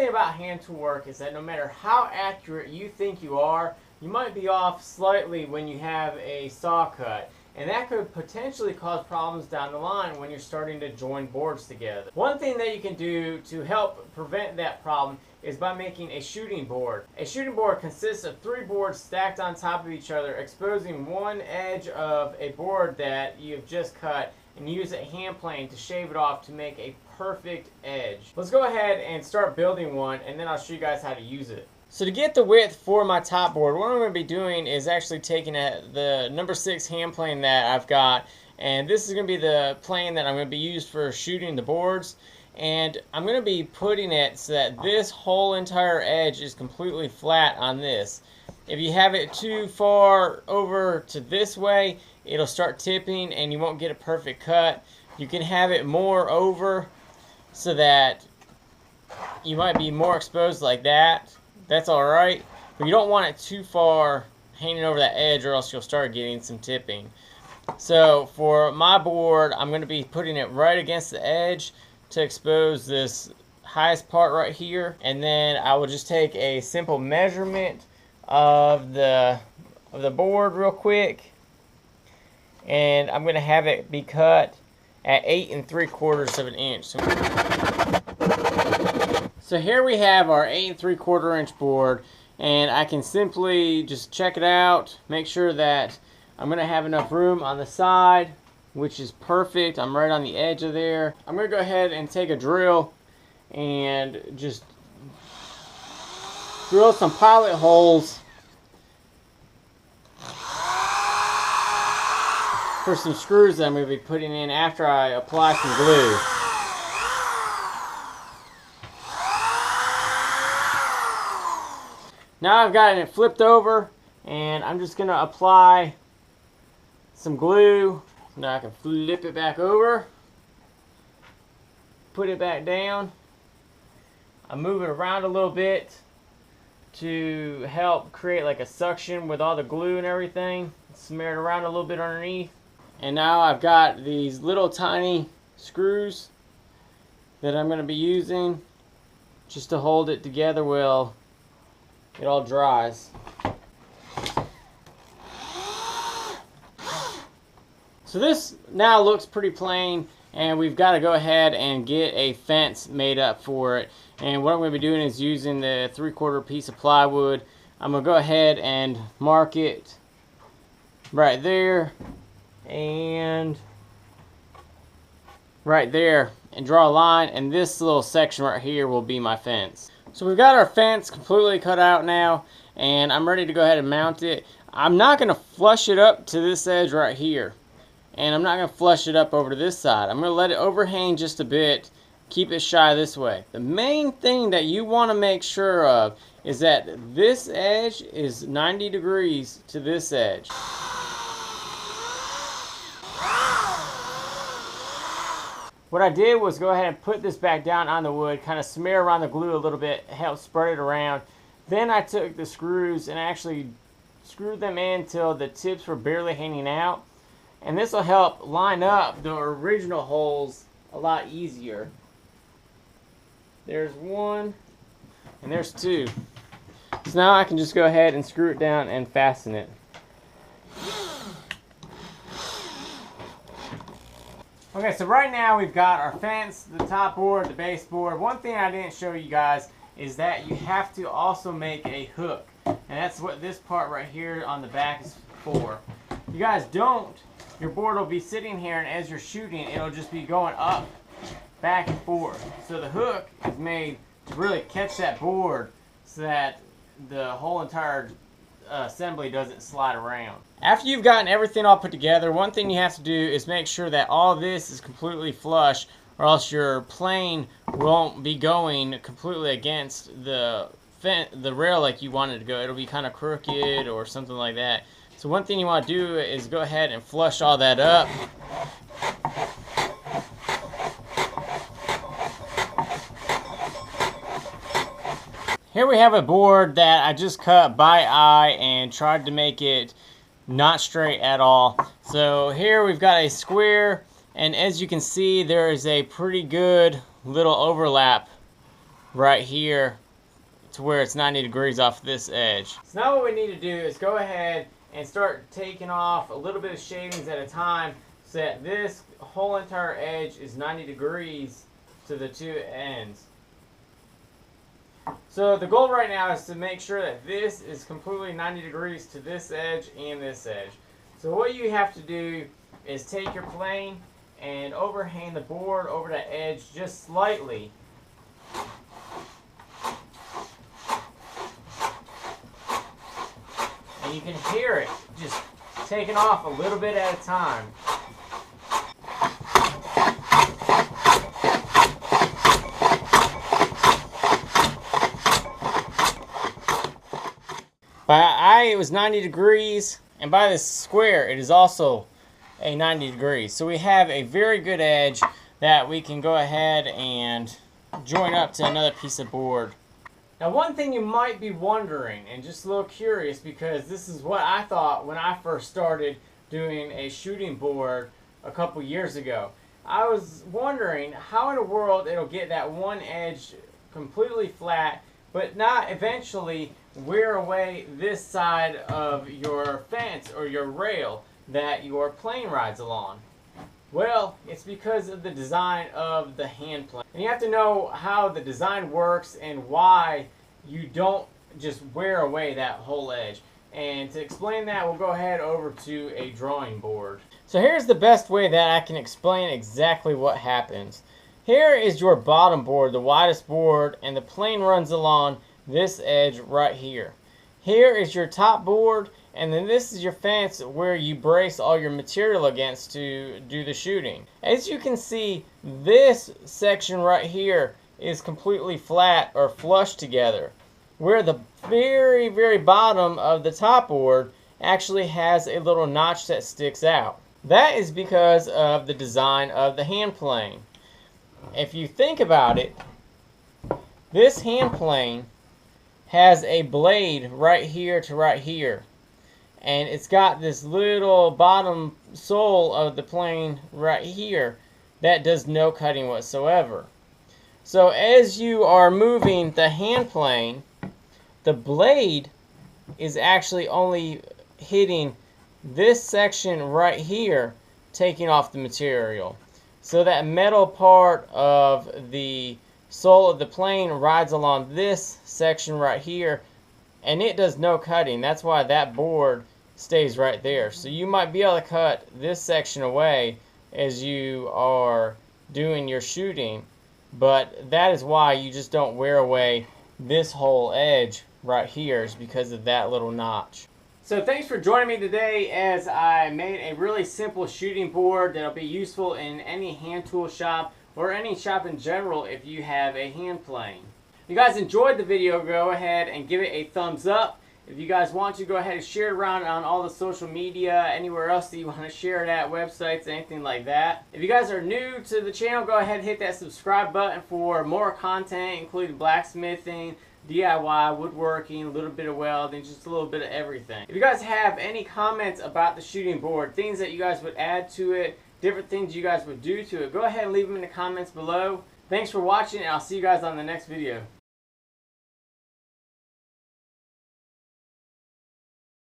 thing about hand tool work is that no matter how accurate you think you are, you might be off slightly when you have a saw cut. And that could potentially cause problems down the line when you're starting to join boards together. One thing that you can do to help prevent that problem is by making a shooting board. A shooting board consists of 3 boards stacked on top of each other, exposing one edge of a board that you've just cut, and use a hand plane to shave it off to make a perfect edge. Let's go ahead and start building one, and then I'll show you guys how to use it. So to get the width for my top board, what I'm going to be doing is actually taking the number 6 hand plane that I've got, and this is going to be the plane that I'm going to be used for shooting the boards, and I'm going to be putting it so that this whole entire edge is completely flat on this. If you have it too far over to this way, it'll start tipping and you won't get a perfect cut. You can have it more over so that you might be more exposed like that. That's alright, but you don't want it too far hanging over that edge or else you'll start getting some tipping. So for my board, I'm going to be putting it right against the edge to expose this highest part right here, and then I will just take a simple measurement of the board real quick, and I'm going to have it be cut at 8 3/4 of an inch. So here we have our 8 3/4 inch board, and I can simply just check it out, make sure that I'm going to have enough room on the side, which is perfect. I'm right on the edge of there. I'm going to go ahead and take a drill and just drill some pilot holes for some screws that I'm going to be putting in after I apply some glue. Now I've got it flipped over, and I'm just going to apply some glue. Now I can flip it back over, put it back down. I move it around a little bit to help create like a suction with all the glue and everything. Smear it around a little bit underneath. And now I've got these little tiny screws that I'm going to be using just to hold it together while it all dries. So this now looks pretty plain, and we've got to go ahead and get a fence made up for it. And what I'm going to be doing is using the 3/4 piece of plywood. I'm going to go ahead and mark it right there and right there and draw a line, and this little section right here will be my fence. So we've got our fence completely cut out now, and I'm ready to go ahead and mount it. I'm not going to flush it up to this edge right here, and I'm not going to flush it up over to this side. I'm going to let it overhang just a bit, keep it shy this way. The main thing that you want to make sure of is that this edge is 90 degrees to this edge. What I did was go ahead and put this back down on the wood, kind of smear around the glue a little bit, help spread it around. Then I took the screws and actually screwed them in till the tips were barely hanging out. And this will help line up the original holes a lot easier. There's one, and there's two. So now I can just go ahead and screw it down and fasten it. Okay, so right now we've got our fence, the top board, the baseboard. One thing I didn't show you guys is that you have to also make a hook. And that's what this part right here on the back is for. If you guys don't, your board will be sitting here, and as you're shooting, it'll just be going up, back and forth. So the hook is made to really catch that board so that the whole entire assembly doesn't slide around. After you've gotten everything all put together, one thing you have to do is make sure that all this is completely flush, or else your plane won't be going completely against the rail like you want it to go. It'll be kind of crooked or something like that. So one thing you want to do is go ahead and flush all that up. Here we have a board that I just cut by eye and tried to make it not straight at all. So here we've got a square, and as you can see, there is a pretty good little overlap right here to where it's 90 degrees off this edge. So now what we need to do is go ahead and start taking off a little bit of shavings at a time so that this whole entire edge is 90 degrees to the two ends. So the goal right now is to make sure that this is completely 90 degrees to this edge and this edge. So what you have to do is take your plane and overhang the board over the edge just slightly. And you can hear it just taking off a little bit at a time. By eye it was 90 degrees, and by this square it is also a 90 degrees. So we have a very good edge that we can go ahead and join up to another piece of board. Now one thing you might be wondering, and just a little curious, because this is what I thought when I first started doing a shooting board a couple years ago. I was wondering how in the world it'll get that one edge completely flat but not eventually wear away this side of your fence or your rail that your plane rides along. Well, it's because of the design of the hand plane. And you have to know how the design works and why you don't just wear away that whole edge. And to explain that, we'll go ahead over to a drawing board. So here's the best way that I can explain exactly what happens. Here is your bottom board, the widest board, and the plane runs along this edge right here. Here is your top board, and then this is your fence where you brace all your material against to do the shooting. As you can see, this section right here is completely flat or flush together, where the very, very bottom of the top board actually has a little notch that sticks out. That is because of the design of the hand plane. If you think about it, this hand plane has a blade right here to right here, and it's got this little bottom sole of the plane right here that does no cutting whatsoever. So as you are moving the hand plane, the blade is actually only hitting this section right here, taking off the material. So that metal part of the sole of the plane rides along this section right here, and it does no cutting. That's why that board stays right there. So you might be able to cut this section away as you are doing your shooting, but that is why you just don't wear away this whole edge right here, is because of that little notch. So thanks for joining me today as I made a really simple shooting board that'll be useful in any hand tool shop or any shop in general if you have a hand plane. If you guys enjoyed the video, go ahead and give it a thumbs up. If you guys want to, go ahead and share it around on all the social media, anywhere else that you want to share it at, websites, anything like that. If you guys are new to the channel, go ahead and hit that subscribe button for more content, including blacksmithing, DIY, woodworking, a little bit of welding, just a little bit of everything. If you guys have any comments about the shooting board, things that you guys would add to it, different things you guys would do to it, go ahead and leave them in the comments below. Thanks for watching, and I'll see you guys on the next video.